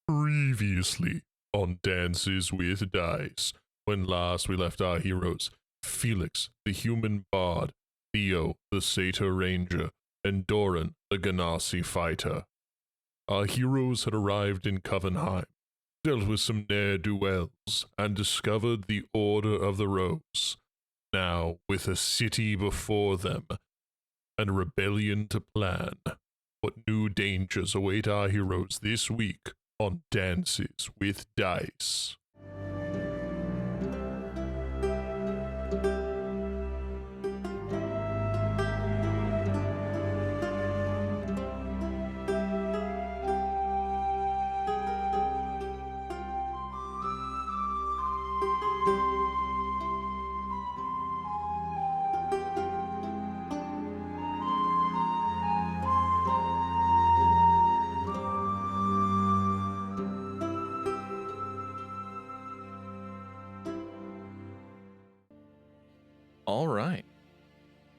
Previously on Dances with Dice, when last we left our heroes, Felix, the human bard, Theo, the satyr ranger, and Doran, the Ganassi fighter. Our heroes had arrived in Covenheim, dealt with some ne'er-do-wells, and discovered the Order of the Rose. Now, with a city before them, and a rebellion to plan, what new dangers await our heroes this week on Dances with Dice? All right.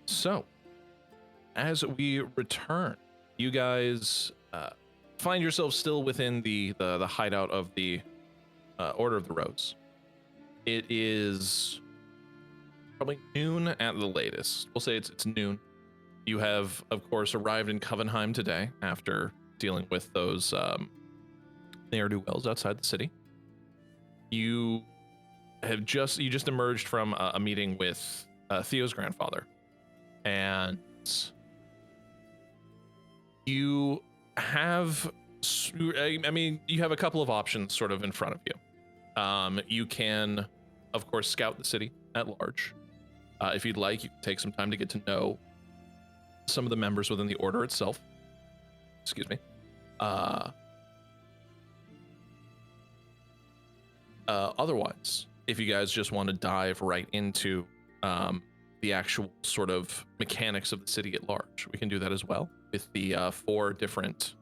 So, as we return, you guys find yourselves still within the hideout of the Order of the Rose. It is probably noon at the latest. We'll say it's noon. You have, of course, arrived in Covenheim today after dealing with those ne'er-do-wells outside the city. You just emerged from a meeting with Theo's grandfather, and you have, you have a couple of options sort of in front of you. You can, of course, scout the city at large. If you'd like, you can take some time to get to know some of the members within the order itself. Excuse me. Otherwise, if you guys just want to dive right into the actual sort of mechanics of the city at large, we can do that as well with the 4 different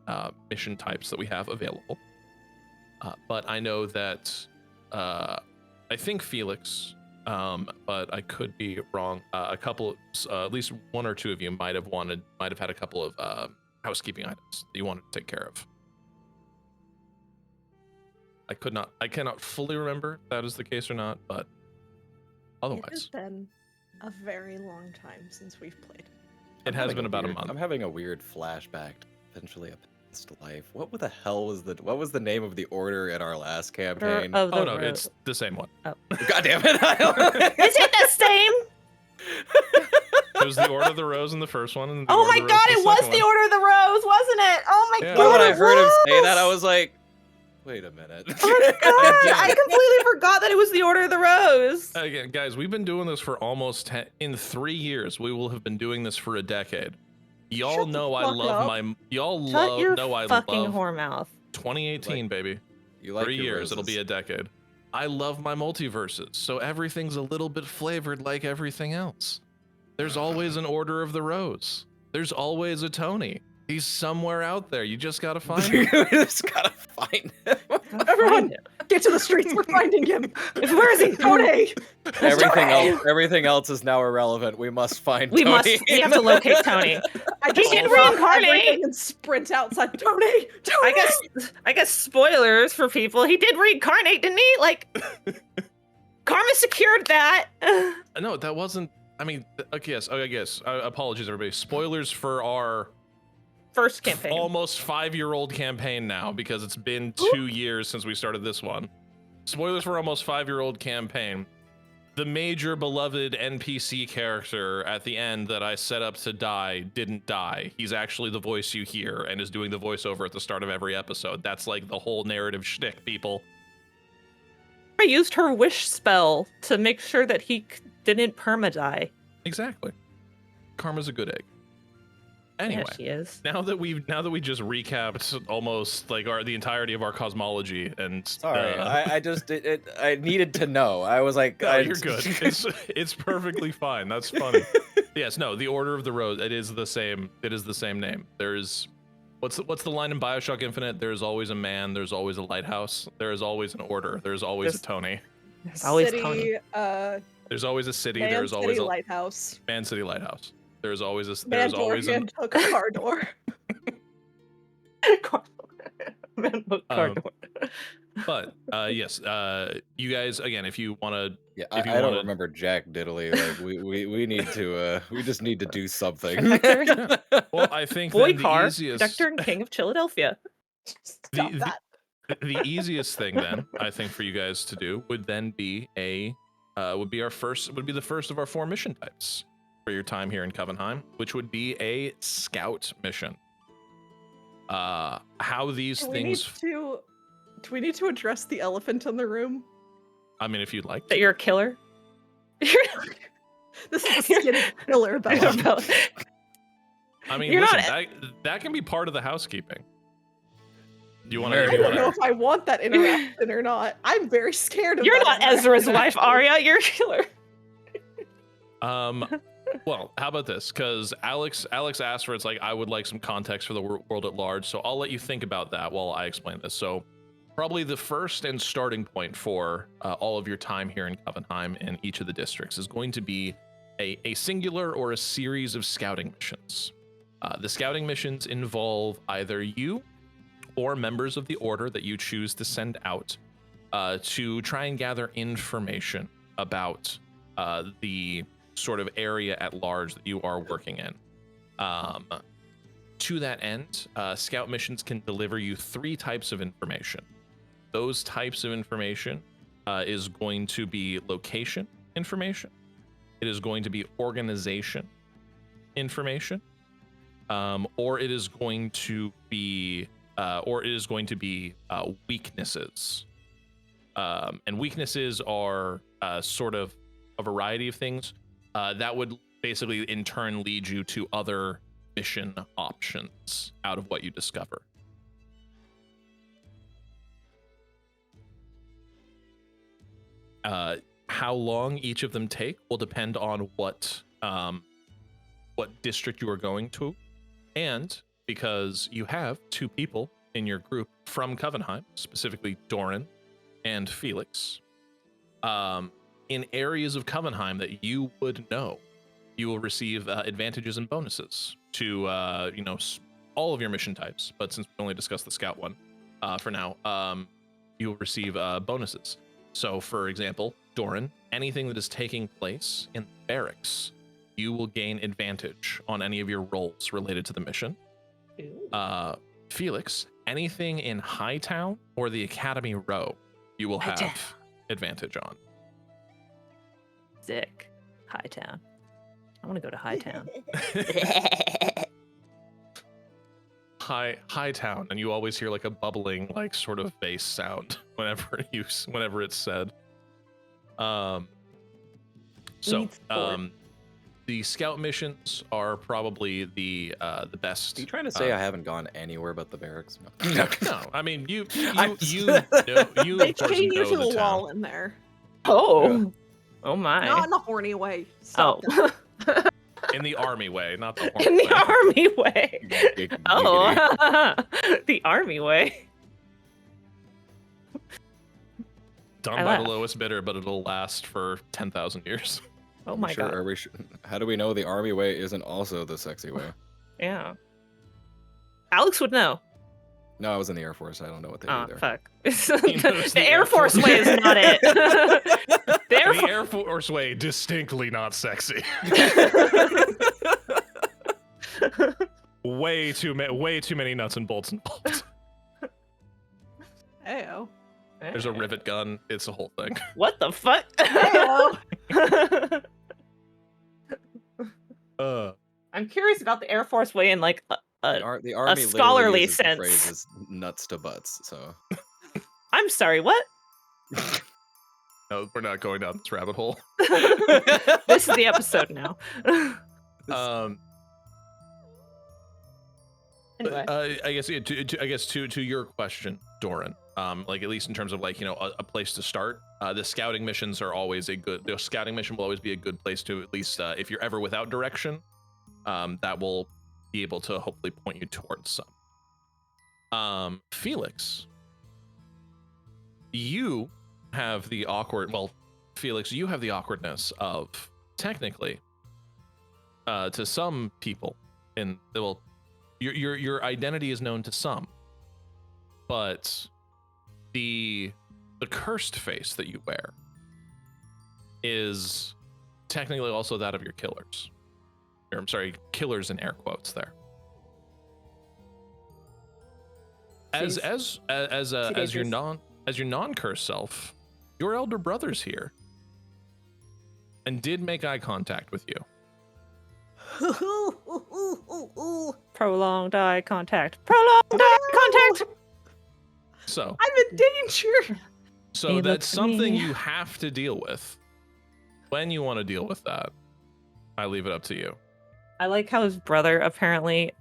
mission types that we have available. But I know that I think Felix, but I could be wrong. At least 1 or 2 of you might have had a couple of housekeeping items that you wanted to take care of. I cannot fully remember if that is the case or not, but otherwise. It has been a very long time since we've played. It has been about a month. I'm having a weird flashback to eventually a past life. What the hell was the name of the order in our last campaign? Oh no, it's the same one. Oh. God damn it! Is it the same? It was the Order of the Rose in the first one. And Oh my god, it was the Order of the Rose, wasn't it? Oh my Yeah. god, When I it heard him was! say that, I was like, wait a minute. Oh my god, I completely forgot that it was the Order of the Rose. Again, guys, we've been doing this for almost in 3 years. We will have been doing this for a decade. Y'all Shut the know I fuck love up. my. Y'all Shut your know I fucking love whore mouth. 2018, Like- baby. You like 3 your years, it'll roses. be a decade. I love my multiverses, so everything's a little bit flavored like everything else. There's always an Order of the Rose. There's always a Tony. He's somewhere out there. You just gotta find him. You just gotta find him. Everyone, get to the streets. We're finding him. Where is he? Tony. Everything else is now irrelevant. We must find We Tony. have to locate Tony. I just did reincarnate and sprint outside. Tony. I guess spoilers for people. He did reincarnate, didn't he? Like, Karma secured that. No, that wasn't. I mean, okay, yes. I guess. Apologies, everybody. Spoilers for our First campaign. almost 5-year-old campaign now, because it's been 2 years since we started this one. Spoilers for almost 5-year-old campaign. The major beloved NPC character at the end that I set up to die didn't die. He's actually the voice you hear and is doing the voiceover at the start of every episode. That's like the whole narrative shtick, people. I used her wish spell to make sure that he didn't perma-die. Exactly. Karma's a good egg. Anyway, Yeah, she is. now that we just recapped almost like the entirety of our cosmology and Sorry, I needed to know. I was like, no, you're good. It's perfectly fine. That's funny. Yes, no, the Order of the Rose. It is the same. It is the same name. There's what's the line in BioShock Infinite? There's always a man. There's always a lighthouse. There is always an order. There's always a Tony. There's always City, Tony. There's always a city. Man There's City always a lighthouse. Man City lighthouse. There's always a. Man There's door, always an. hand hook, car door. Man book car door. But yes, you guys again, if you want to, Yeah, if you I don't wanna- remember Jack Diddley. Like we need to we just need to do something. Protector. well, I think Boy then the car, easiest, protector and king of Philadelphia. Stop the- that. the easiest thing then I think for you guys to do would then be would be the first of our 4 mission types for your time here in Covenheim, which would be a scout mission. How these things, Do we need to address the elephant in the room? I mean, if you'd like That to. you're a killer. This is a skinny killer, Bella. I mean, You're listen, not- that can be part of the housekeeping. You want Very I to? don't know if I want that interaction or not. I'm very scared of You're that not Ezra's interaction, wife, actually. Arya. You're a killer. Well, how about this? Because Alex asked for, it's like, I would like some context for the world at large, so I'll let you think about that while I explain this. So probably the first and starting point for all of your time here in Covenheim in each of the districts is going to be a singular or a series of scouting missions. The scouting missions involve either you or members of the order that you choose to send out to try and gather information about the sort of area at large that you are working in. To that end, scout missions can deliver you 3 types of information. Those types of information is going to be location information, it is going to be organization information, or it is going to be weaknesses. And weaknesses are sort of a variety of things that would basically in turn lead you to other mission options out of what you discover. How long each of them take will depend on what district you are going to, and because you have 2 people in your group from Covenheim, specifically Doran and Felix, in areas of Covenheim that you would know, you will receive advantages and bonuses to all of your mission types. But since we only discussed the scout one for now, you will receive bonuses. So, for example, Doran, anything that is taking place in barracks, you will gain advantage on any of your rolls related to the mission. Felix, anything in Hightown or the Academy Row, you will have Hightown. advantage on. Sick. Hightown. I want to go to Hightown. Hightown, and you always hear like a bubbling, like sort of bass sound whenever it's said. The scout missions are probably the best. Are you trying to say I haven't gone anywhere but the barracks? No. No, I mean you I'm- you of They course chain you know to the the town. wall in there. Oh. Oh my. Not in a horny way. Stop Oh. that. In the army way, not the In the horn way. army way. Giggity. Oh. The army way. Done I by the laugh. lowest bidder, but it'll last for 10,000 years. Oh Are we my sure, god. Are we sure? How do we know the army way isn't also the sexy way? Yeah. Alex would know. No, I was in the Air Force. I don't know what they Oh, do there. fuck. knows The Air Force way is not it. The Air The Force. Air Force way, distinctly not sexy. way too many nuts and bolts involved. Heyo. There's a rivet gun. It's a whole thing. What the fuck? Heyo. I'm curious about the Air Force way in like The army literally scholarly uses the sense. phrase nuts to butts. So I'm sorry, what? No, we're not going down this rabbit hole. This is the episode now. Anyway. I guess to your question, Doran. Like at least in terms of like a place to start. The scouting missions are always the scouting mission will always be a good place to at least if you're ever without direction, that will be able to hopefully point you towards some. Felix, you have the Felix, you have the awkwardness of technically, to some people, your identity is known to some, but the cursed face that you wear is technically also that of your killers. Or, I'm sorry, killers in air quotes there. As your non-cursed self, your elder brother's here and did make eye contact with you. Prolonged eye contact. Prolonged eye contact. So I'm in danger. So He that's looks at me. something you have to deal with. When you want to deal with that, I leave it up to you. I like how his brother apparently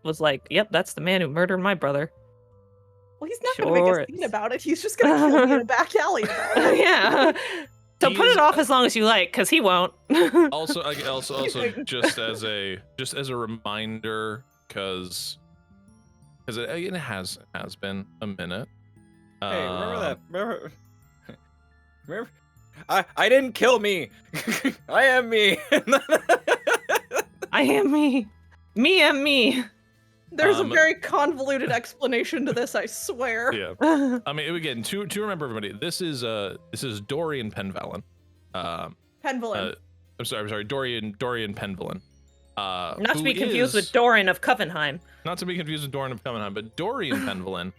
was like, "Yep, that's the man who murdered my brother." Well, he's not going to make Sure a scene is. about it. He's just going to kill me in a back alley about it. Yeah. So put He's- it off as long as you like, because he won't. Also, just as a reminder, because it has been a minute. Hey, remember that? Remember? I didn't kill me. I am me. I am me. Me am me. There's a Um, very convoluted explanation to this, I swear. Yeah. I mean, again, to remember everybody, this is Dorian Penvellin. Penvillin. I'm sorry, Dorian Penvellin. Not to be who confused is- with Doran of Covenheim. Not to be confused with Dorian of Covenheim, but Dorian Penvellin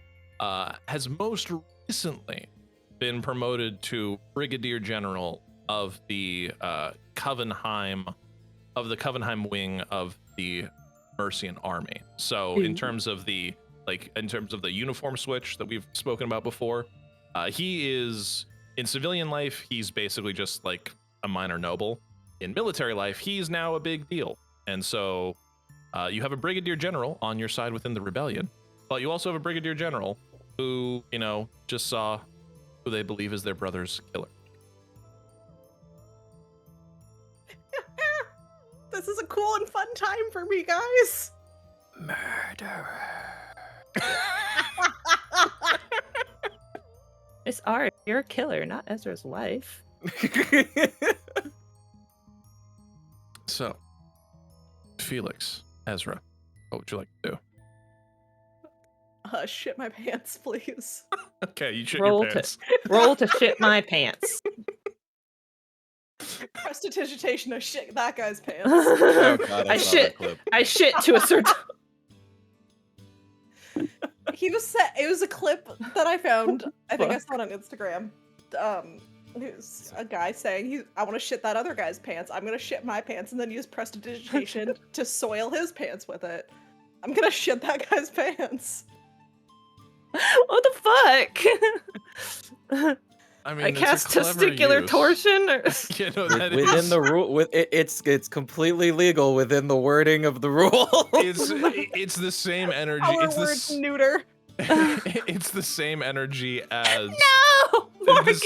has most recently been promoted to Brigadier General of the Covenheim wing of the Mercian army. So in terms of the uniform switch that we've spoken about before, he is in civilian life, he's basically just like a minor noble. In military life, he's now a big deal. And so you have a Brigadier General on your side within the rebellion, but you also have a Brigadier General who, just saw who they believe is their brother's killer. This is a cool and fun time for me, guys. It's Art. You're a killer, not Ezra's wife. So, Felix, Ezra, what would you like to do? Shit my pants, please. Okay, you shit Roll your pants. Roll to shit my pants. Prestidigitation, I shit that guy's pants. Oh god, I saw shit. that clip. I shit to a certain. He just said it was a clip that I found. I think I saw it on Instagram. It was a guy saying I want to shit that other guy's pants. I'm gonna shit my pants and then use prestidigitation to soil his pants with it. I'm gonna shit that guy's pants. What the fuck? I mean, I it's a cast clever testicular use. torsion. Or... Yeah, no, that Within is. the rule, it's completely legal within the wording of the rule. It's the same energy. Our It's words the neuter. it's the same energy as No, Morgan.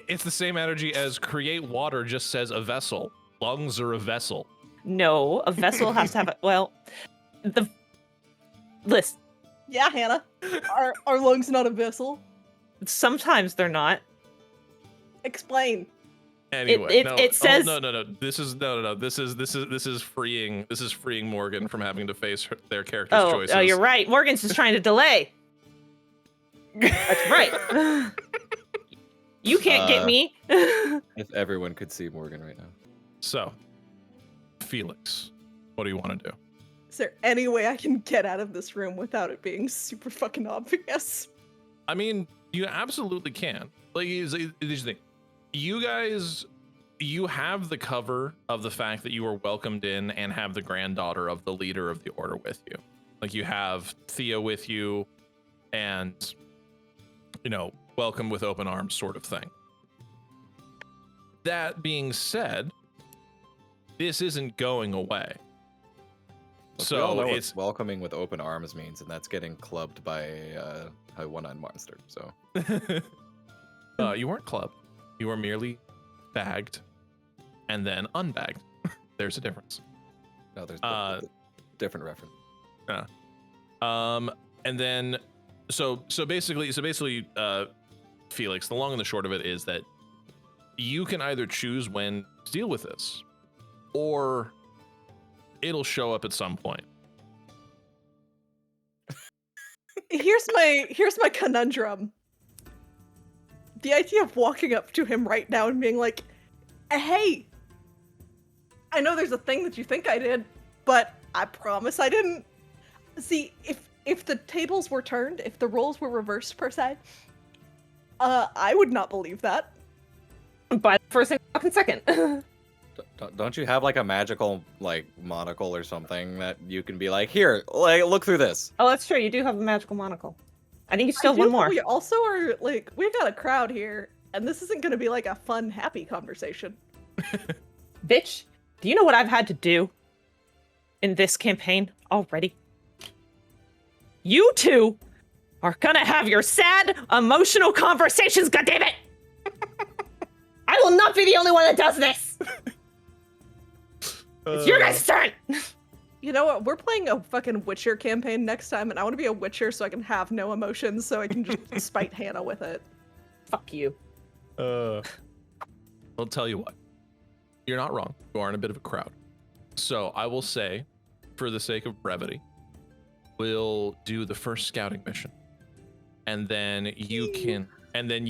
it's the same energy as create water. Just says a vessel. Lungs are a vessel. No, a vessel has to have a. Well, the list. Yeah, Hannah. Our lungs not a vessel. Sometimes they're not. Explain. Anyway, it says- no. This is freeing Morgan from having to face their character's choices. Oh, you're right. Morgan's just trying to delay. That's right. You can't get me. If everyone could see Morgan right now. So, Felix, what do you want to do? Is there any way I can get out of this room without it being super fucking obvious? I mean, you absolutely can. Like, here's the thing. You guys, you have the cover of the fact that you were welcomed in and have the granddaughter of the leader of the order with you. Like, you have Thea with you and, welcome with open arms sort of thing. That being said, this isn't going away. Look, we all know So what it's welcoming with open arms means, and that's getting clubbed by a one-eyed monster. So you weren't clubbed. You were merely bagged and then unbagged. There's a difference. no, there's a different reference. And then so basically, Felix, the long and the short of it is that you can either choose when to deal with this, or it'll show up at some point. Here's my conundrum. the idea of walking up to him right now and being like, "Hey, I know there's a thing that you think I did, but I promise I didn't." See, if the tables were turned, if the roles were reversed per se, I would not believe that. But first and fucking second. Don't you have like a magical like monocle or something that you can be like, here, like look through this? Oh, that's true. You do have a magical monocle. I think you still I have do, one but more. we also are like, we've got a crowd here, and this isn't going to be like a fun, happy conversation. Bitch, do you know what I've had to do in this campaign already? You two are gonna have your sad, emotional conversations, goddammit! I will not be the only one that does this! It's your guys' turn! You know what? We're playing a fucking Witcher campaign next time, and I want to be a Witcher so I can have no emotions, so I can just spite Hannah with it. Fuck you. I'll tell you what. You're not wrong. You are in a bit of a crowd. So I will say, for the sake of brevity, we'll do the first scouting mission. And then you can, when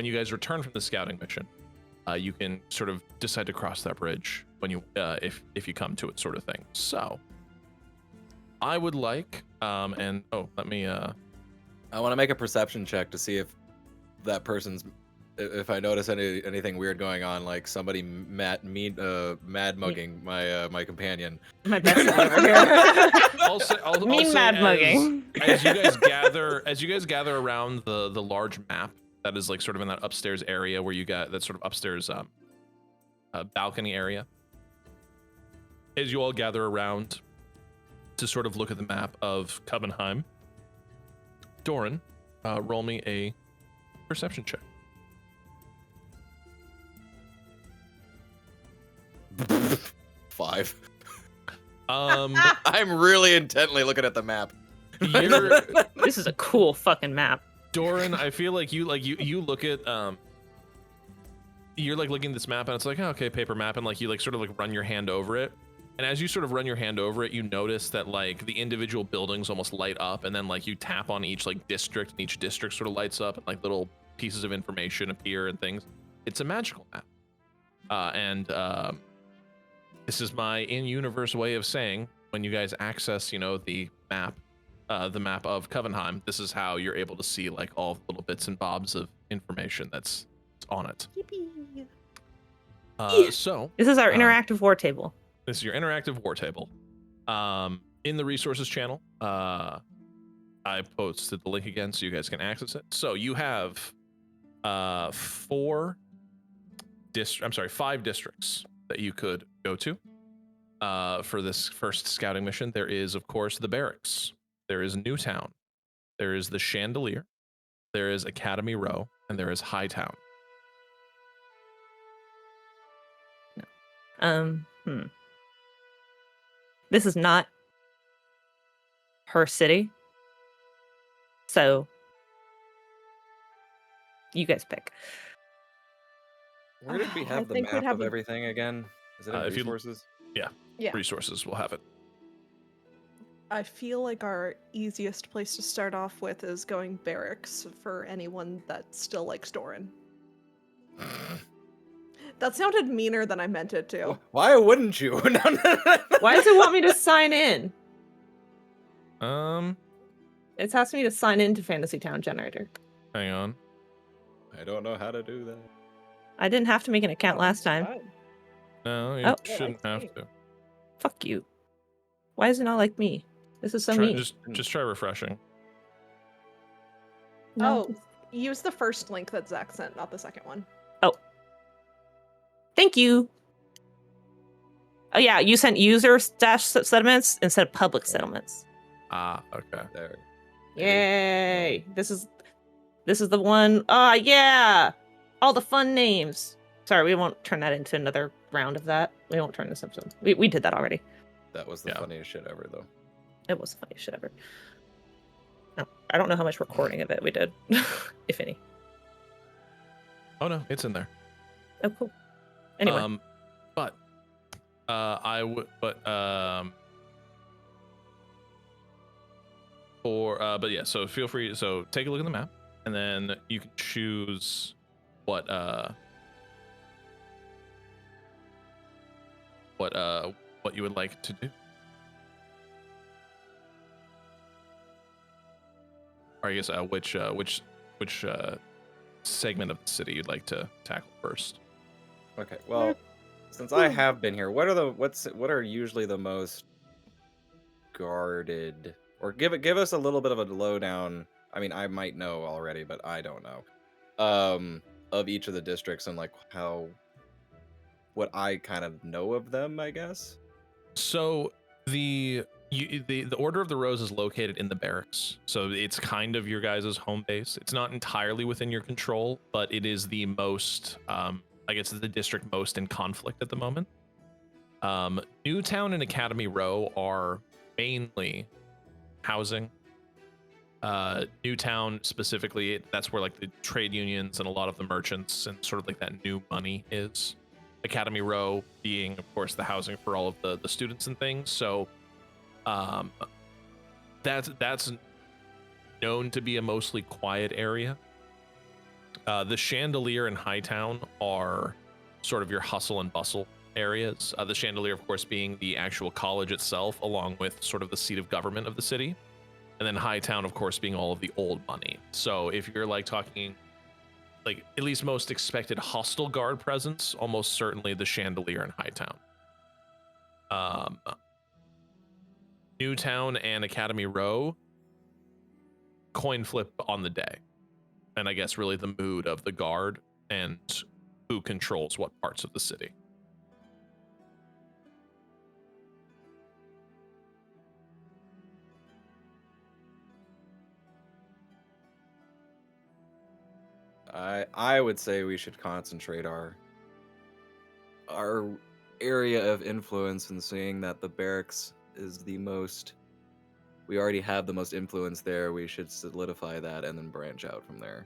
you guys return from the scouting mission, you can sort of decide to cross that bridge when you, if you come to it, sort of thing. So, I would like, let me. I want to make a perception check to see if that person's, if I notice anything weird going on, like somebody mad mugging my companion. My best over here. I'll say mad mugging. As you guys gather around the large map that is like sort of in that upstairs area where you got that sort of upstairs balcony area. As you all gather around to sort of look at the map of Covenheim, Doran, roll me a perception check. 5. I'm really intently looking at the map. This is a cool fucking map. Doran, I feel like you look at you're like looking at this map and it's like, oh, okay, paper map, and like you like sort of like run your hand over it. And as you sort of run your hand over it, you notice that like the individual buildings almost light up, and then like you tap on each like district, and each district sort of lights up, and like little pieces of information appear and things. It's a magical map. This is my in-universe way of saying when you guys access, the map of Covenheim, this is how you're able to see like all the little bits and bobs of information that's on it. So This is our interactive war table. this is your interactive war table. In the resources channel, I posted the link again so you guys can access it. So you have 5 districts that you could go to for this first scouting mission. There is, of course, the Barracks. There is Newtown. There is the Chandelier. There is Academy Row, and there is Hightown. This is not her city. So you guys pick. Where did we I have the think we'd map have of a- everything again? Is it in If you- resources? Yeah. Resources will have it. I feel like our easiest place to start off with is going barracks for anyone that still likes Doran. That sounded meaner than I meant it to. Why wouldn't you? No. Why does it want me to sign in? Hang It's asking me to sign into Fantasy Town Generator. on. I don't know how to do that. I didn't have to make an account last time. Fine. No, you Oh. shouldn't have to. Fuck you. Why is it not like me? This is so Try, mean. just try refreshing. No. Oh, use the first link that Zach sent, not the second one. Thank you. Oh yeah, you sent user settlements instead of public settlements. Ah, okay. There. Yay! This is the one. Ah, yeah! All the fun names. Sorry, we won't turn that into another round of that. We won't turn this episode. We did that already. That was the Yeah. funniest shit ever, though. It was the funniest shit ever. No, I don't know how much recording of it we did, if any. Oh no, it's in there. Oh, cool. Anyway, But yeah, so feel free. So take a look at the map. and then you can choose what you would like to do. Or I guess which segment of the city you'd like to tackle first. Okay, well, since I have been here, what are usually the most guarded, or give us a little bit of a lowdown. I mean, I might know already, but I don't know. Of each of the districts and like what I kind of know of them, I guess. So the Order of the Rose is located in the barracks, so it's kind of your guys' home base. It's not entirely within your control, but it is the most, I guess, the district most in conflict at the moment. Newtown and Academy Row are mainly housing. Newtown specifically, that's where like the trade unions and a lot of the merchants and sort of like that new money is. Academy Row being, of course, the housing for all of the students and things. So that's known to be a mostly quiet area. The Chandelier and Hightown are sort of your hustle and bustle areas. The Chandelier, of course, being the actual college itself, along with sort of the seat of government of the city. And then Hightown, of course, being all of the old money. So if you're like talking like at least most expected hostile guard presence, almost certainly the Chandelier and Hightown. Newtown and Academy Row, coin flip on the day. And I guess really the mood of the guard and who controls what parts of the city. I would say we should concentrate our area of influence in seeing that the barracks is the most. We already have the most influence there. We should solidify that and then branch out from there.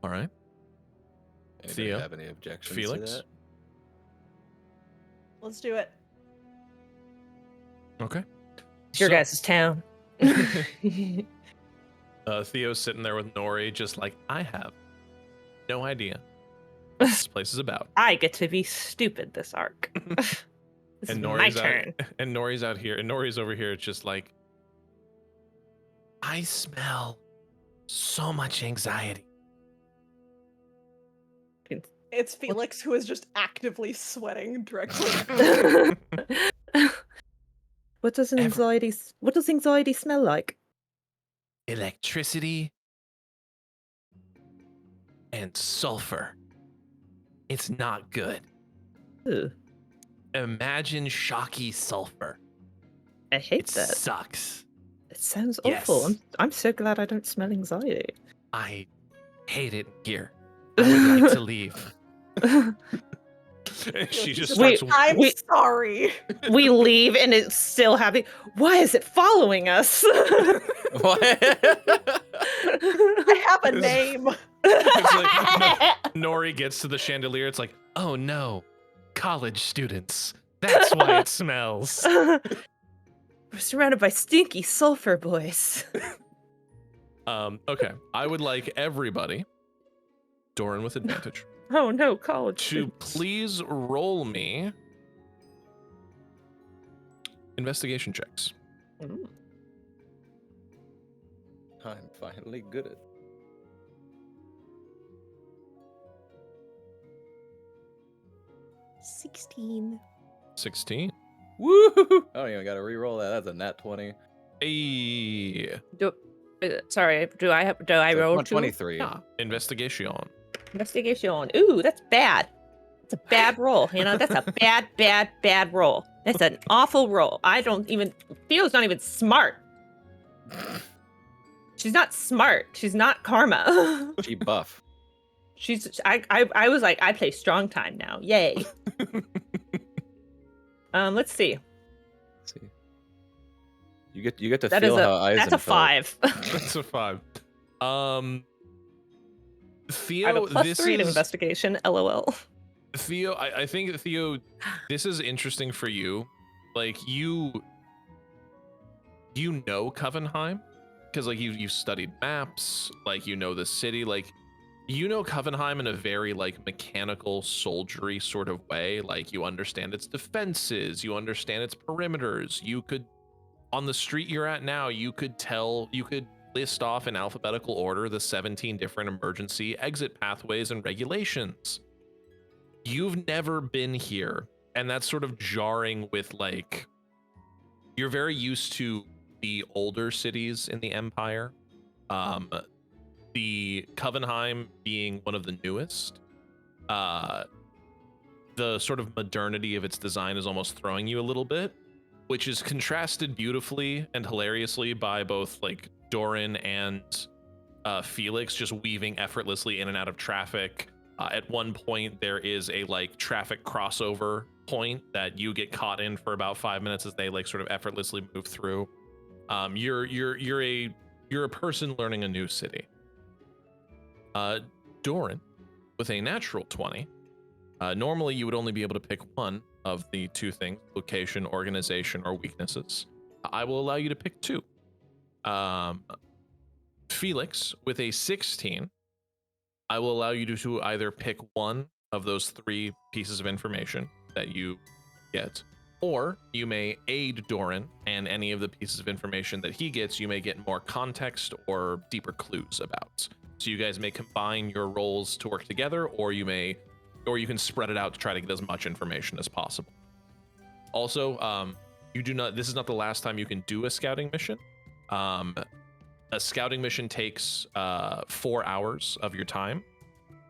All right. Anybody Theo? have any objections Felix? to that? Let's do it. Okay. It's your guys' town. Theo's sitting there with Nori, just like, I have no idea what this place is about. I get to be stupid this arc. This is my turn. And Nori's out here, and Nori's over here, just like, I smell so much anxiety. It's Felix who is just actively sweating directly. What does anxiety smell like? Electricity and sulfur. It's not good. Ooh, Imagine shocky sulfur. I hate It that. sucks. It sounds Yes. awful. I'm so glad I don't smell anxiety. I hate it here. I would like to leave. She just Wait, starts. I'm We- sorry. We leave and it's still happening. Why is it following us? What? I have a name. It's like, Nori gets to the chandelier. It's like, oh no, college students. That's why it smells. We're surrounded by stinky sulfur boys. Okay. I would like everybody, Doran with advantage, Oh no, college to students. please roll me investigation checks. Ooh. I'm finally good at. 16. 16. Woo! I don't even got to re-roll that. That's a nat 20. Hey. Sorry, do I roll two? 23. Yeah. Investigation. Investigation. Ooh, that's bad. It's a bad roll. You know, that's a bad roll. That's an awful roll. Theo's not even smart. She's not smart. She's not Karma. She buff. I was like, I play strong time now. Yay. Let's see. Let's see. You get to That feel is how Eisen that's a felt. 5. That's a 5. I have Theo, a plus this 3 to is investigation. LOL. Theo, I think Theo, this is interesting for you. Like you know Covenheim because like you've studied maps, like you know the city, like you know Covenheim in a very like mechanical soldiery sort of way. Like you understand its defenses, you understand its perimeters. You could, on the street you're at now, you could list off in alphabetical order the 17 different emergency exit pathways and regulations. You've never been here, and that's sort of jarring with like, you're very used to the older cities in the Empire. The Covenheim being one of the newest. The sort of modernity of its design is almost throwing you a little bit, which is contrasted beautifully and hilariously by both like Doran and Felix just weaving effortlessly in and out of traffic. At one point, there is a like traffic crossover point that you get caught in for about 5 minutes as they like sort of effortlessly move through. You're a person learning a new city. Doran, with a natural 20, normally you would only be able to pick one of the two things: location, organization, or weaknesses. I will allow you to pick two. Felix, with a 16, I will allow you to either pick one of those three pieces of information that you get, or you may aid Doran, and any of the pieces of information that he gets, you may get more context or deeper clues about. So you guys may combine your roles to work together, or you can spread it out to try to get as much information as possible. Also, this is not the last time you can do a scouting mission. A scouting mission takes 4 hours of your time,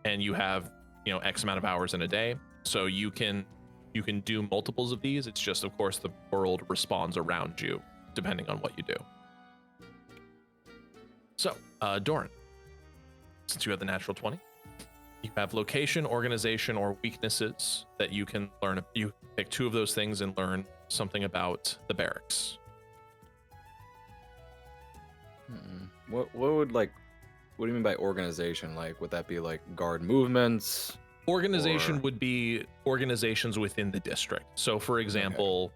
and you have, X amount of hours in a day. So you can do multiples of these. It's just, of course, the world responds around you depending on what you do. So, Doran, since you have the natural 20, you have location, organization, or weaknesses that you can learn. You pick two of those things and learn something about the barracks. What do you mean by organization? Like, would that be like guard movements? Organization would be organizations within the district. So for example,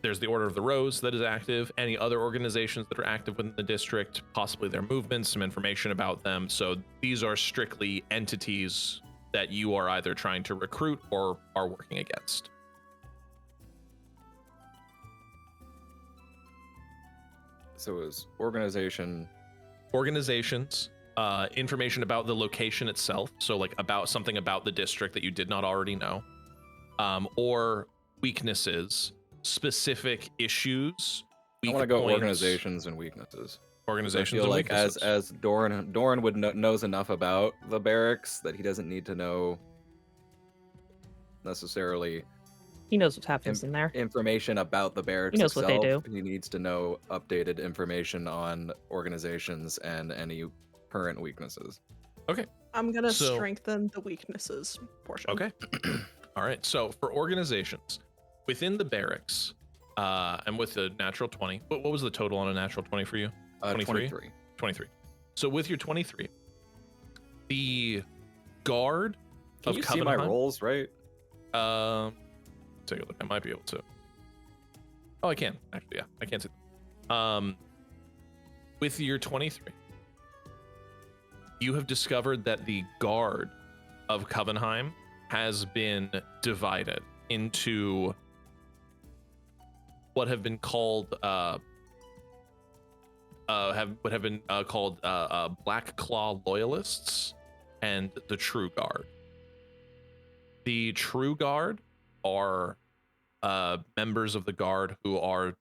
there's the Order of the Rose that is active, any other organizations that are active within the district, possibly their movements, some information about them. So these are strictly entities that you are either trying to recruit or are working against. So it was organizations, information about the location itself. So like about something about the district that you did not already know, or weaknesses, specific issues. I want to go organizations and weaknesses. Organizations I feel and like weaknesses. as Doran would knows enough about the barracks that he doesn't need to know necessarily. He knows what happens in there. Information about the barracks. He knows what they do. He needs to know updated information on organizations and any current weaknesses. Okay. I'm gonna strengthen the weaknesses portion. Okay. All right. So for organizations within the barracks, and with the natural 20, what was the total on a natural 20 for you? 23. 23. So with your 23, the guard Can of you see my Covenheim- rolls, right? Take a look. I might be able to. Oh, I can actually. Yeah, I can see them. With your 23, you have discovered that the guard of Covenheim has been divided into what have been called Black Claw loyalists and the True Guard. The True Guard are members of the guard who are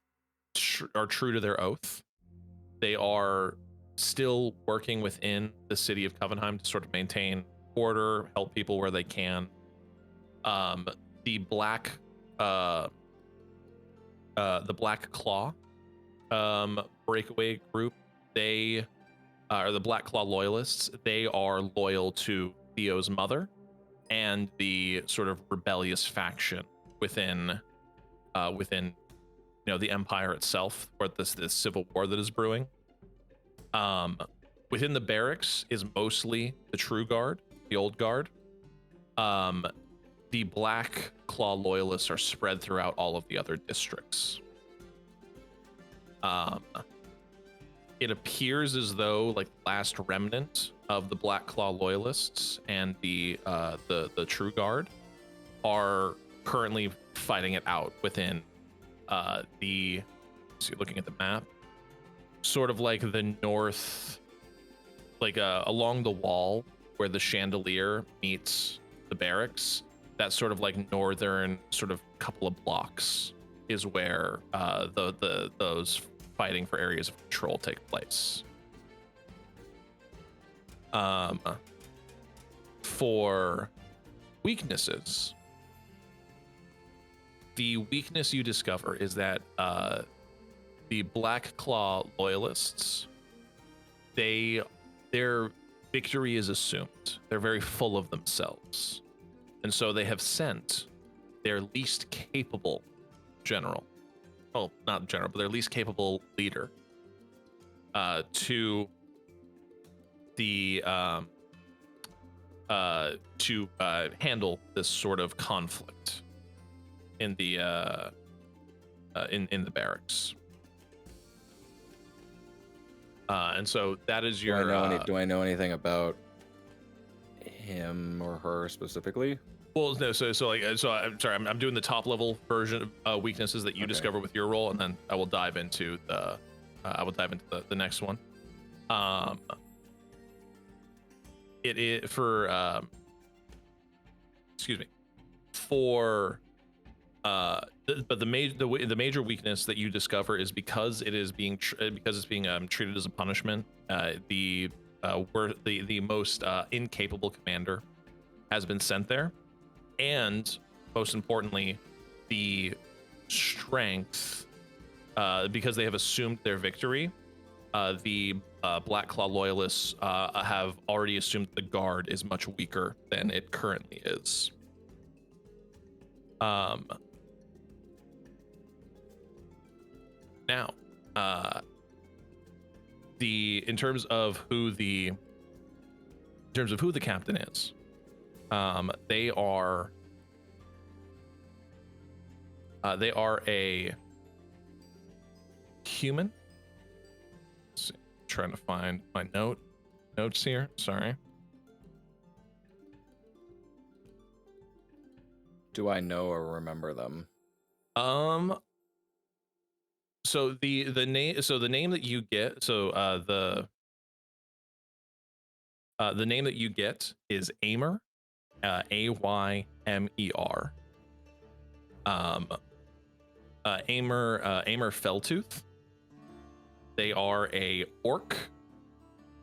true to their oath. They are still working within the city of Covenheim to sort of maintain order, help people where they can. The Black Claw breakaway group, they are the Black Claw loyalists. They are loyal to Theo's mother and the sort of rebellious faction within the Empire itself, or this civil war that is brewing. Within the barracks is mostly the True Guard, the old guard. the Black Claw loyalists are spread throughout all of the other districts. It appears as though like the last remnant of the Black Claw loyalists and the True Guard are currently fighting it out within looking at the map, sort of like the north, like along the wall where the chandelier meets the barracks. That sort of like northern sort of couple of blocks is where those fighting for areas of control take place. For weaknesses, the weakness you discover is that the Black Claw loyalists, their victory is assumed. They're very full of themselves. And so they have sent their least capable general, well, not general, but their least capable leader to the to handle this sort of conflict in the in the barracks. And so that is your. Do I know anything about him or her specifically? Well, no. So I'm sorry. I'm doing the top level version of weaknesses that you discover with your role, and then I will dive into the the next one. It is for excuse me, for but the major weakness that you discover is because it is being treated as a punishment. The most incapable commander has been sent there, and most importantly, the strength because they have assumed their victory. The Black Claw loyalists have already assumed the guard is much weaker than it currently is. Now, in terms of who the captain is, they are a human. Let's see, trying to find my notes here. Sorry. Do I know or remember them? So the name that you get, the name that you get is Aymer, Aymer. Aymer Felltooth. They are a orc.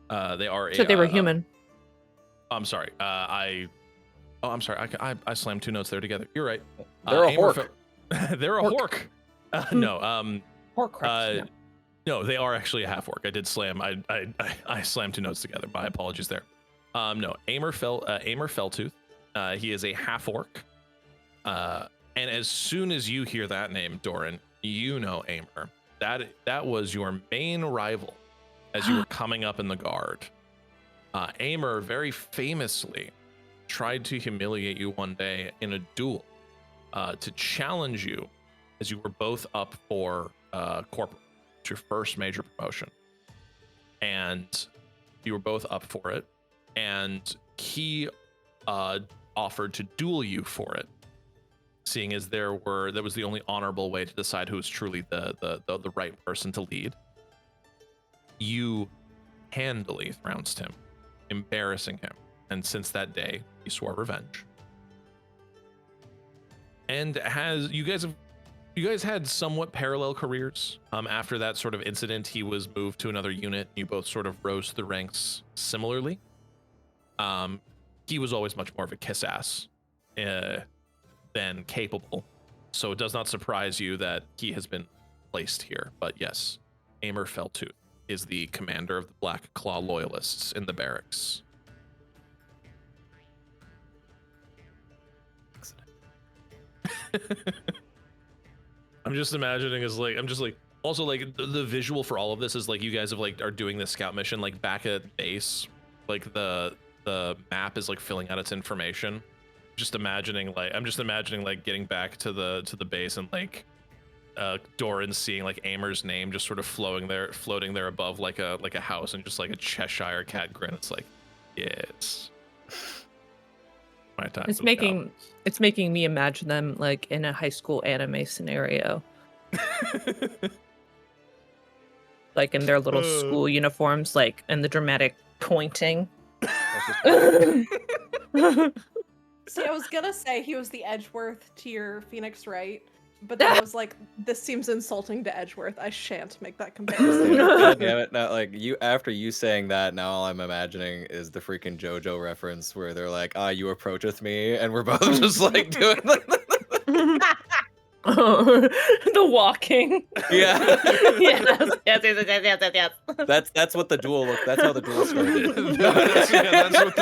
They are. So they were human. I'm sorry. I'm sorry. I slammed two notes there together. You're right. They're a hork. They're a hork. No. Horcrux. No, they are actually a half orc. I did slam. I slammed two notes together. My apologies there. No, Aymer Felltooth. He is a half orc. And as soon as you hear that name, Doran, you know Aymer. That was your main rival as you were coming up in the guard. Aymer very famously tried to humiliate you one day in a duel to challenge you as you were both up for corporal, your first major promotion. And you were both up for it. And he offered to duel you for it, seeing as that was the only honorable way to decide who was truly the right person to lead. You handily trounced him, embarrassing him, and since that day, he swore revenge. And you guys had somewhat parallel careers. After that sort of incident, he was moved to another unit. You both sort of rose to the ranks similarly. He was always much more of a kiss ass than capable, so it does not surprise you that he has been placed here. But yes, Aymer Felltooth is the commander of the Black Claw loyalists in the barracks. I'm just imagining also like the visual for all of this is like you guys are doing this scout mission back at base, like the map is filling out its information, just imagining like getting back to the base and like Doran seeing like Amer's name just sort of floating there above like a house and just like a Cheshire cat grin. It's like, yes. My time. It's making me imagine them like in a high school anime scenario. Like in their little school uniforms, like and the dramatic pointing. See, I was gonna say he was the Edgeworth to your Phoenix, right? But then I was like, this seems insulting to Edgeworth. I shan't make that comparison. God damn it! Now, like after you saying that, now all I'm imagining is the freaking JoJo reference where they're like, "You approacheth me," and we're both just like doing. The walking. Yeah. yes. That's what the duel looked. That's how the duel started. that's what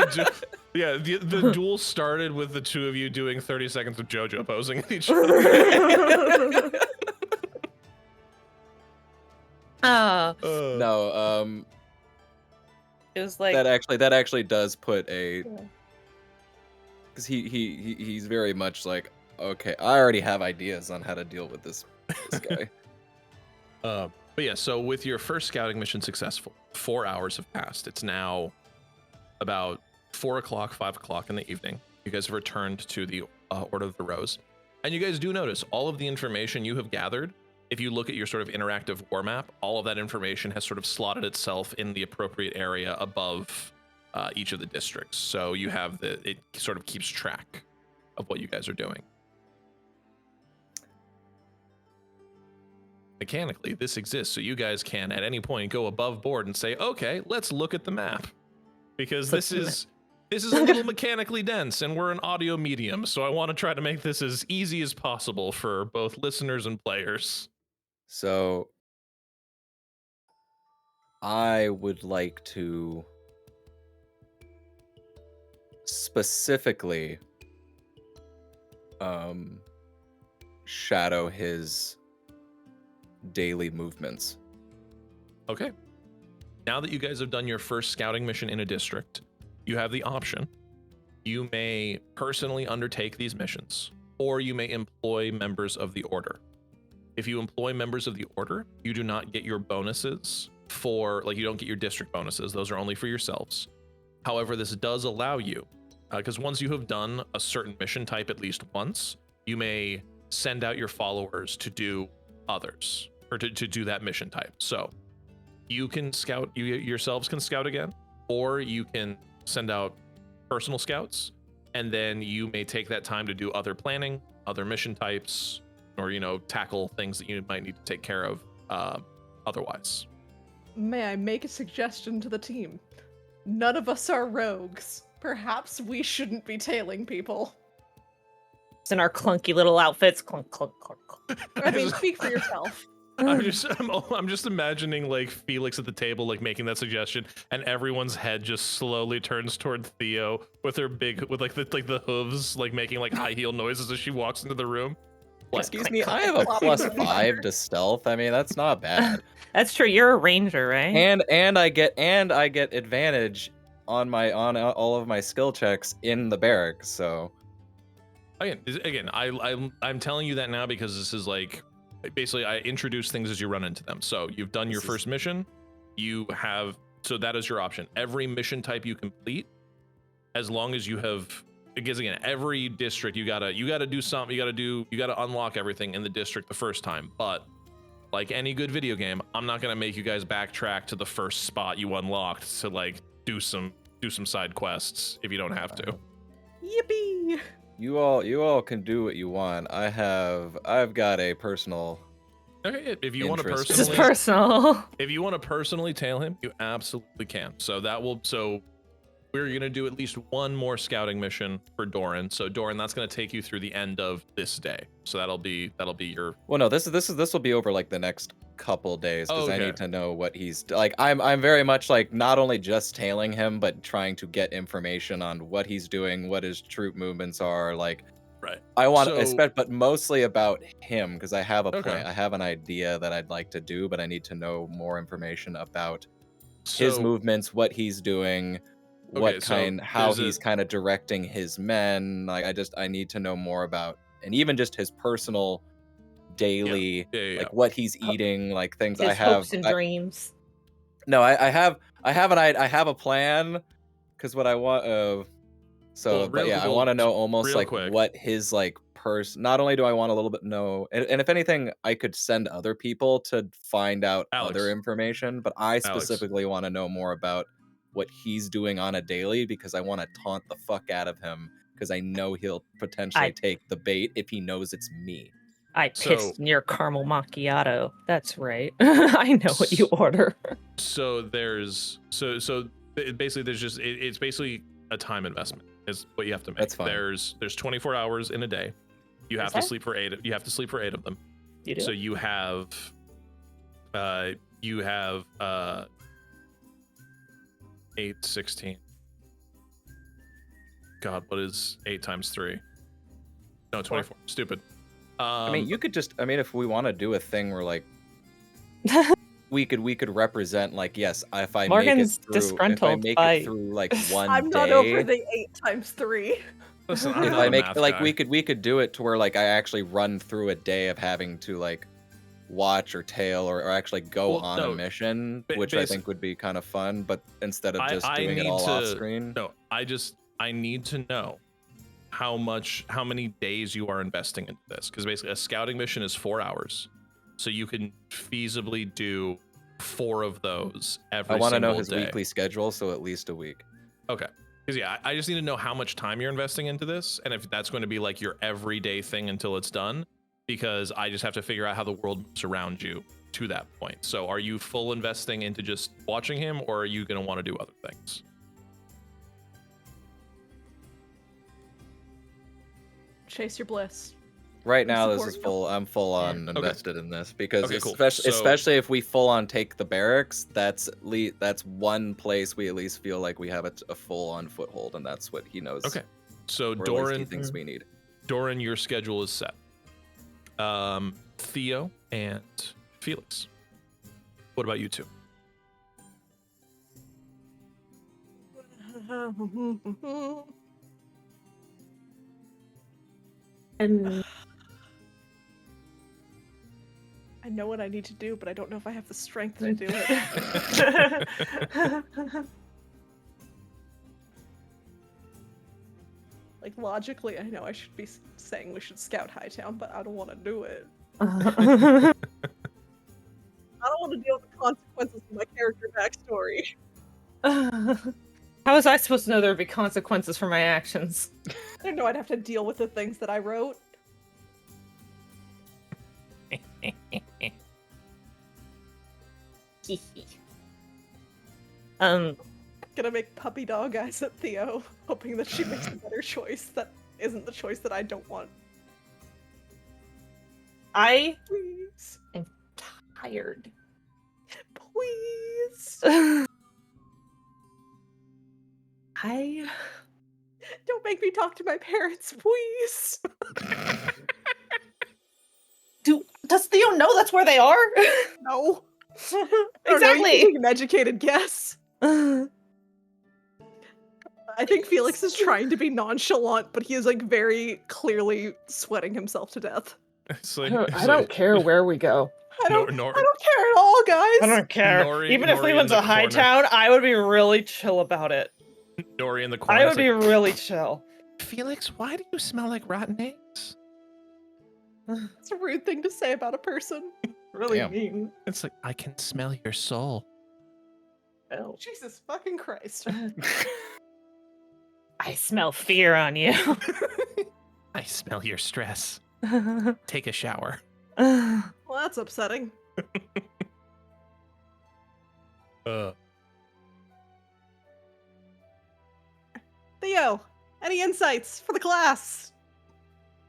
the duel started with the two of you doing 30 seconds of JoJo posing at each other. No, it was like that actually does put a, because he's very much like, okay, I already have ideas on how to deal with this guy. But yeah, so with your first scouting mission successful, 4 hours have passed. It's now about 4 o'clock, 5 o'clock in the evening. You guys have returned to the Order of the Rose. And you guys do notice all of the information you have gathered. If you look at your sort of interactive war map, all of that information has sort of slotted itself in the appropriate area above each of the districts. So you have it sort of keeps track of what you guys are doing. Mechanically, this exists, so you guys can at any point go above board and say, okay, let's look at the map. Because this is a little mechanically dense and we're an audio medium, so I want to try to make this as easy as possible for both listeners and players. So I would like to specifically shadow his daily movements. Okay. Now that you guys have done your first scouting mission in a district, you have the option. You may personally undertake these missions, or you may employ members of the Order. If you employ members of the Order, you do not get your bonuses you don't get your district bonuses. Those are only for yourselves. However, this does allow you, because once you have done a certain mission type at least once, you may send out your followers to do others, or to do that mission type. So you can scout, you yourselves can scout again, or you can send out personal scouts, and then you may take that time to do other planning, other mission types, or, tackle things that you might need to take care of otherwise. May I make a suggestion to the team? None of us are rogues. Perhaps we shouldn't be tailing people. it's in our clunky little outfits. Clunk, clunk, clunk, clunk. I mean, speak for yourself. I'm just imagining like Felix at the table, like making that suggestion, and everyone's head just slowly turns toward Theo with her with the hooves, like making like high heel noises as she walks into the room. Excuse me, I have a +5 to stealth. I mean, that's not bad. That's true. You're a ranger, right? And I get advantage on all of my skill checks in the barracks. So again, I'm telling you that now because this is like basically I introduce things as you run into them. So you've done your first mission. So that is your option. Every mission type you complete, as long as you have. Because again, every district you gotta do something. You gotta unlock everything in the district the first time. But like any good video game, I'm not gonna make you guys backtrack to the first spot you unlocked to like do some side quests if you don't have to. Yippee! You all can do what you want. I've got a personal. Okay, if you want to Interest. This is personally, personal. if you want to personally tail him, you absolutely can. So we're gonna do at least one more scouting mission for Doran. So Doran, that's gonna take you through the end of this day. So that'll be your. Well, no, this will be over like the next couple days because I Okay. need to know what he's like. I'm very much like not only just tailing him, but trying to get information on what he's doing, what his troop movements are. Like, Right. I want So- to expect, but mostly about him because I have a Okay. plan. I have an idea that I'd like to do, but I need to know more information about his movements, what he's doing, what Okay, so kind, how there's a- he's kind of directing his men. Like I need to know more about, and even just his personal daily, yeah. like what he's eating, like things His I have. hopes and dreams. No, I have I have a plan because what I want so Well, but real- yeah, I well, want to know almost real like quick. what his like not only do I want a little bit know, and if anything I could send other people to find out other Alex. information, but I Alex. specifically want to know more about what he's doing on a daily because I want to taunt the fuck out of him because I know he'll potentially take the bait if he knows it's me. I So- pissed in your caramel macchiato. That's right. I know what you order. So there's basically there's just it's basically a time investment is what you have to make. That's fine. There's 24 hours in a day. You have Is to there? sleep for 8. You have to sleep for 8 of them. You do? So you have 8, 16. God, what is 8 times 3? No, 24. Stupid. I mean, you could just if we want to do a thing where like we could represent like yes, if I Morgan's make it through, disgruntled by- it through like one I'm day. not over the 8 times 3. listen, I'm If not I a make math like guy. we could do it to where like I actually run through a day of having to like watch or tail or actually go Well, on no, a mission, which I think would be kind of fun. But instead of just I doing it need all off to- screen, No, I need to know how many days you are investing into this, because basically a scouting mission is 4 hours, so you can feasibly do 4 of those every I want to know single his day. weekly schedule, so at least a week. Okay, because yeah, I just need to know how much time you're investing into this, and if that's going to be like your everyday thing until it's done, because I just have to figure out how the world moves around you to that point. So are you full investing into just watching him, or are you going to want to do other things? Chase your bliss. Right now, this support is you. full. I'm full on Okay. invested in this because Okay, cool. especially if we full on take the barracks, that's one place we at least feel like we have a full on foothold, and that's what he knows. Okay, so or at least Doran, he thinks we need. Doran, your schedule is set. Theo and Felix, what about you two? And I know what I need to do, but I don't know if I have the strength to do it. Like logically, I know I should be saying we should scout Hightown, but I don't want to do it. I don't want to deal with the consequences of my character backstory. how was I supposed to know there would be consequences for my actions? I didn't know I'd have to deal with the things that I wrote. Gonna make puppy dog eyes at Theo, hoping that she makes a better choice that isn't the choice that I don't want. I Please. am tired. Please. I Don't make me talk to my parents, please. does Theo know that's where they are? No. I don't know, you can Exactly. take an educated guess. I think Felix is trying to be nonchalant, but he is like very clearly sweating himself to death. It's like, I don't care where we go. I don't Nor- care at all, guys. I don't care. Nori- Even if we Nori in went the to corner. Hightown, I would be really chill about it. Dory in the corner. I it's would be really chill. like, Felix, why do you smell like rotten eggs? It's a rude thing to say about a person. Really Damn. mean. It's like, I can smell your soul. Oh. Jesus fucking Christ. I smell fear on you. I smell your stress. Take a shower. Well, that's upsetting. Theo, any insights for the class?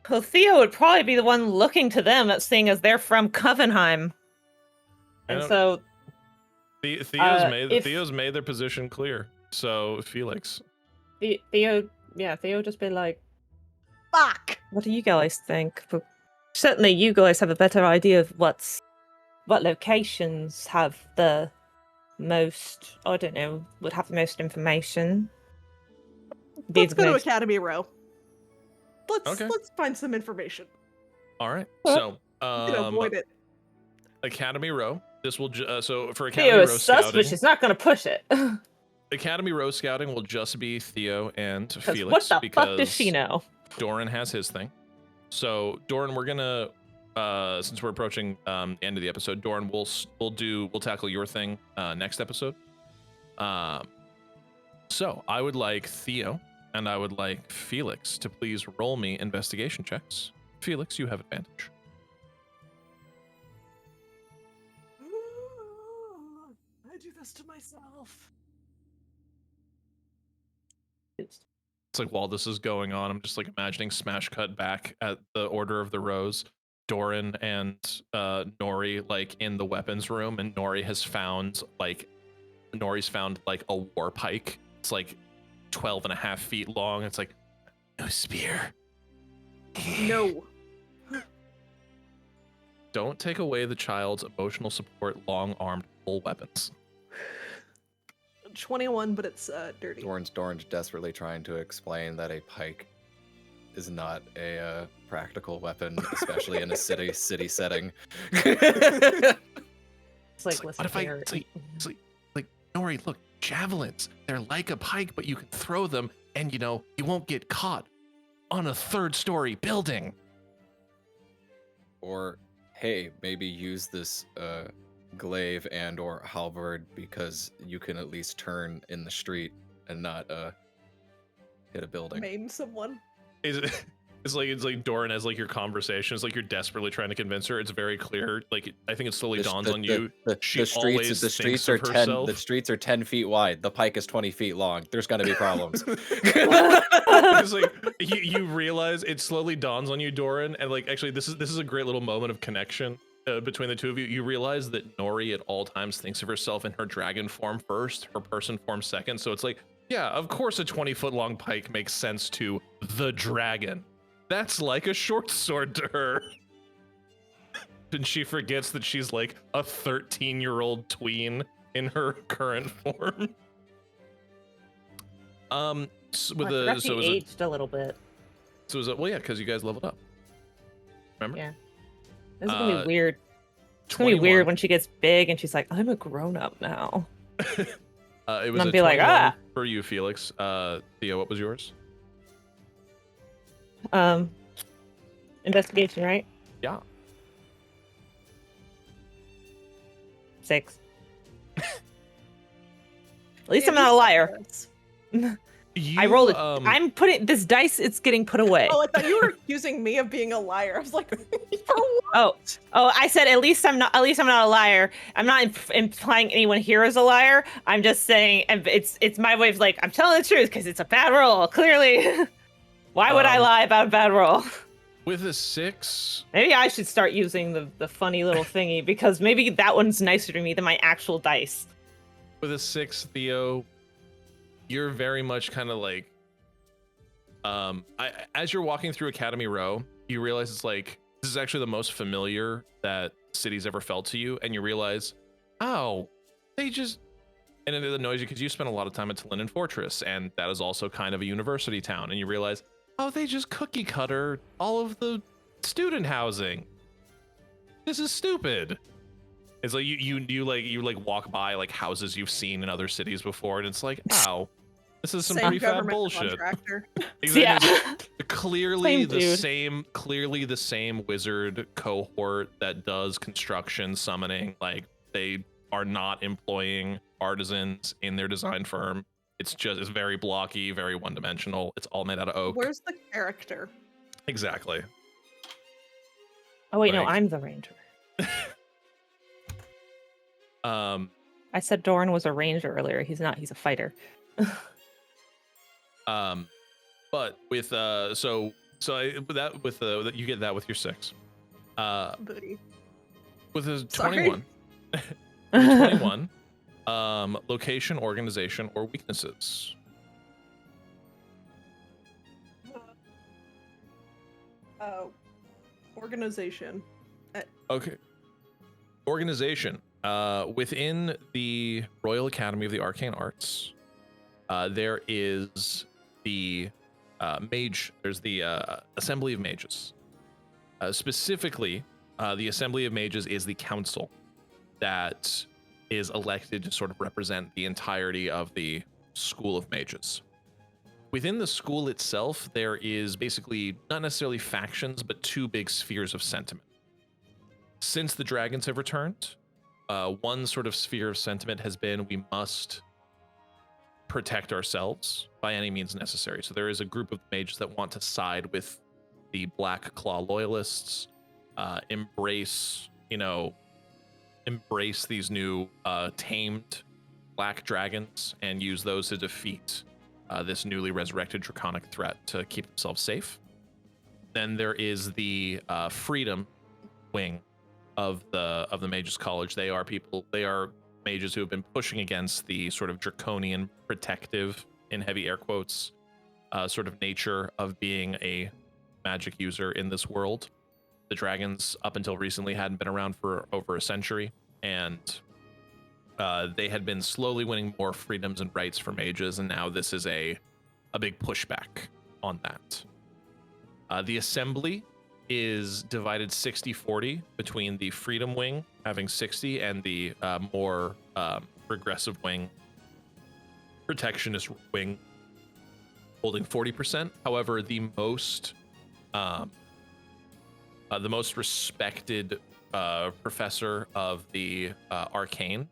Well, Theo would probably be the one looking to them, seeing as they're from Covenheim. And don't- so, Theo's made their position clear. So Felix, Theo just be like, Fuck. what do you guys think? But certainly you guys have a better idea of what locations have the most, I don't know, would have the most information. Let's go to mixed. Academy Row. Okay. Let's find some information. All right. Huh? So, We can avoid it. Academy Row. This will so for Theo Academy is Row sus, but scouting. she's not gonna push it. Academy Row scouting will just be Theo and Because Felix what the because fuck does she know? Doran has his thing. So Doran, we're gonna since we're approaching the end of the episode, Doran, we'll tackle your thing next episode. So I would like Theo and I would like Felix to please roll me investigation checks. Felix, you have advantage. I do this to myself. It's like while this is going on, I'm just like imagining smash cut back at the Order of the Rose. Doran and Nori like in the weapons room, and Nori's found like a war pike. It's like 12.5 feet long. It's like, no spear. No. Don't take away the child's emotional support, long-armed full weapons. 21, but it's dirty. Doran's desperately trying to explain that a pike is not a practical weapon, especially in a city setting. It's like, what listen if I here. it's like Nori, look, javelins. They're like a pike, but you can throw them, and you won't get caught on a 3rd-story building. Or, hey, maybe use this glaive and or halberd because you can at least turn in the street and not hit a building. Maim someone. It's like Doran has like your conversation. It's like you're desperately trying to convince her. It's very clear. Like I think it slowly dawns on you. She always The thinks streets are of herself. The streets are 10 feet wide. The pike is 20 feet long. There's gonna be problems. It's like you realize it slowly dawns on you, Doran, and like actually this is a great little moment of connection between the two of you. You realize that Nori at all times thinks of herself in her dragon form first, her person form second. So it's like, yeah, of course a 20-foot long pike makes sense to the dragon. That's like a short sword to her. And she forgets that she's like a 13-year-old tween in her current form. She aged a little bit. So is it well, yeah, because you guys leveled up. Remember? Yeah. This is gonna be weird. It's 21. gonna be weird when she gets big and she's like, I'm a grown-up now. It was And I'll a be like, 21 for you, Felix. Theo, what was yours? Investigation, right? Yeah. 6. At least I'm not a liar. I rolled it. I'm putting this dice. It's getting put away. Oh, I thought you were accusing me of being a liar. I was like, for what? Oh! I said at least I'm not. At least I'm not a liar. I'm not implying anyone here is a liar. I'm just saying, and it's my way of like I'm telling the truth because it's a bad roll. Clearly, why would I lie about a bad roll? With a 6. Maybe I should start using the funny little thingy because maybe that one's nicer to me than my actual dice. With a 6, Theo, you're very much kind of like, as you're walking through Academy Row, you realize it's like, this is actually the most familiar that city's ever felt to you. And you realize, oh, and it annoys you because you spent a lot of time at Linden Fortress. And that is also kind of a university town. And you realize, oh, they just cookie cutter all of the student housing. This is stupid. It's like you walk by like houses you've seen in other cities before, and it's like, oh, this is some Same pretty fat government bullshit. contractor. Exactly. Yeah. Clearly Same dude. the same wizard cohort that does construction summoning. Like they are not employing artisans in their design firm. It's very blocky, very one-dimensional. It's all made out of oak. Where's the character? Exactly. Oh wait, no, Like- I'm the ranger. Um, I said Doran was a ranger earlier. He's not. He's a fighter. but with you get that with your 6. Booty. With a Sorry. 21. With a 21. Location, organization, or weaknesses. Organization. Okay. Organization. Within the Royal Academy of the Arcane Arts, there is the there's the Assembly of Mages. Specifically, the Assembly of Mages is the council that is elected to sort of represent the entirety of the School of Mages. Within the school itself, there is basically not necessarily factions, but two big spheres of sentiment. Since the dragons have returned, one sort of sphere of sentiment has been we must protect ourselves by any means necessary. So there is a group of mages that want to side with the Black Claw loyalists, embrace these new tamed black dragons and use those to defeat this newly resurrected draconic threat to keep themselves safe. Then there is the freedom wing of the Mages College. They are mages who have been pushing against the sort of draconian protective, in heavy air quotes, sort of nature of being a magic user in this world. The dragons, up until recently, hadn't been around for over a century, and they had been slowly winning more freedoms and rights for mages, and now this is a big pushback on that. The Assembly is divided 60-40 between the Freedom Wing, having 60, and the more progressive wing, Protectionist Wing, holding 40%. However, the most respected professor of the arcane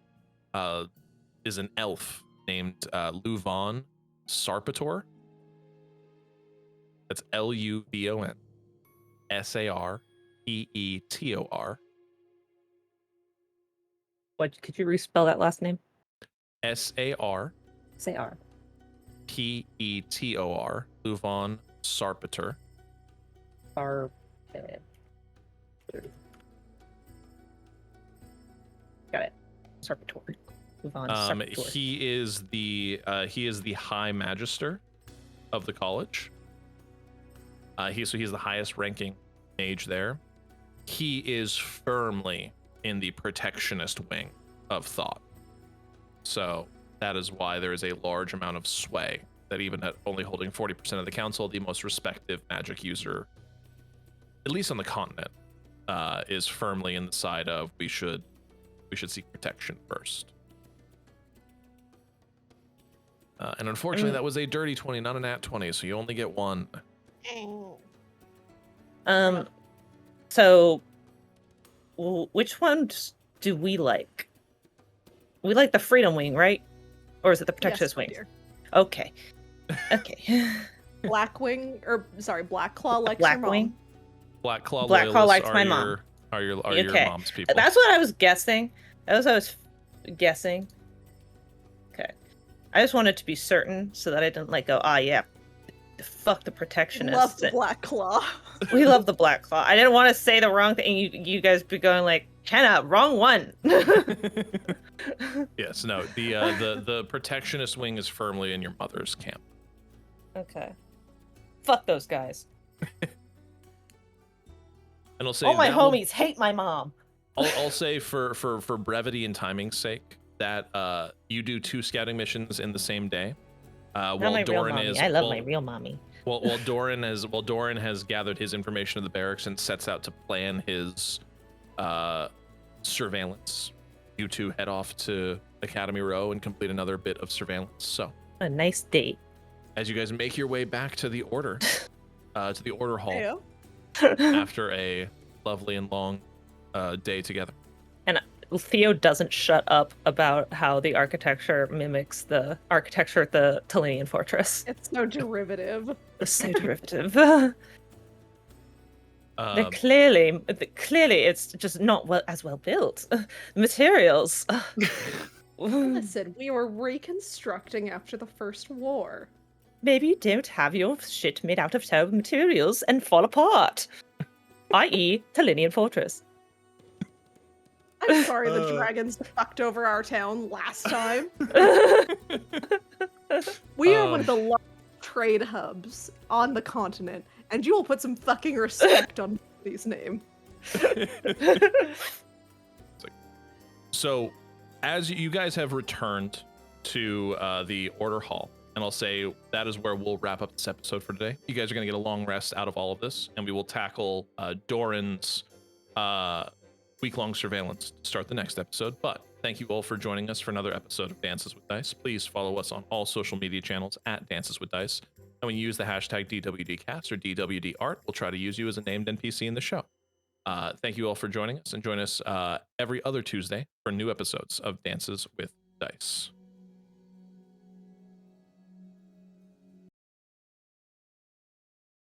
is an elf named Luvon Sarpator. That's Luvon Sarpeetor. What could you respell that last name? Sarpeetor. Luvon Sarpator. Got it. Sarpator. Sarpator. He is the High Magister of the college. He's the highest ranking mage there. He is firmly in the protectionist wing of thought. So that is why there is a large amount of sway that even at only holding 40% of the council, the most respective magic user, at least on the continent, is firmly in the side of we should seek protection first. And unfortunately, that was a dirty 20, not a nat 20, so you only get one. So which ones do we like? We like the Freedom Wing, right? Or is it the Protectionist Wing? Dear. Okay. Okay. Black Claw likes Black your mom. Wing. Black Claw likes my mom. Are your Okay. mom's people? That's what I was guessing. That was what I was guessing. Okay. I just wanted to be certain so that I didn't go, yeah, fuck the Protectionists. Love the Black Claw. We love the Black Claw. I didn't want to say the wrong thing. You guys be going like, Kenna, wrong one. Yes, no. The protectionist wing is firmly in your mother's camp. Okay. Fuck those guys. And I'll say all my homies hate my mom. I'll say for brevity and timing's sake that you do 2 scouting missions in the same day. Not my real mommy. I love my real mommy. While Doran has gathered his information of the barracks and sets out to plan his surveillance, you two head off to Academy Row and complete another bit of surveillance. So a nice date. As you guys make your way back to the order, to the order hall, Heyo. after a lovely and long day together. And Theo doesn't shut up about how the architecture mimics the architecture at the Talinian fortress. It's so derivative. It's so derivative. They're clearly, it's just not as well built. The materials. Listen, we were reconstructing after the First War. Maybe you don't have your shit made out of terrible materials and fall apart. I.e., Talinian fortress. I'm sorry the dragons fucked over our town last time. We are one of the largest trade hubs on the continent, and you will put some fucking respect on these names. So, as you guys have returned to the order hall, And I'll say that is where we'll wrap up this episode for today. You guys are going to get a long rest out of all of this, and we will tackle Doran's week-long surveillance to start the next episode. But thank you all for joining us for another episode of Dances with Dice. Please follow us on all social media channels at Dances with Dice. And when you use the hashtag DWDcast or DWDart, we'll try to use you as a named NPC in the show. Thank you all for joining us, and join us every other Tuesday for new episodes of Dances with Dice.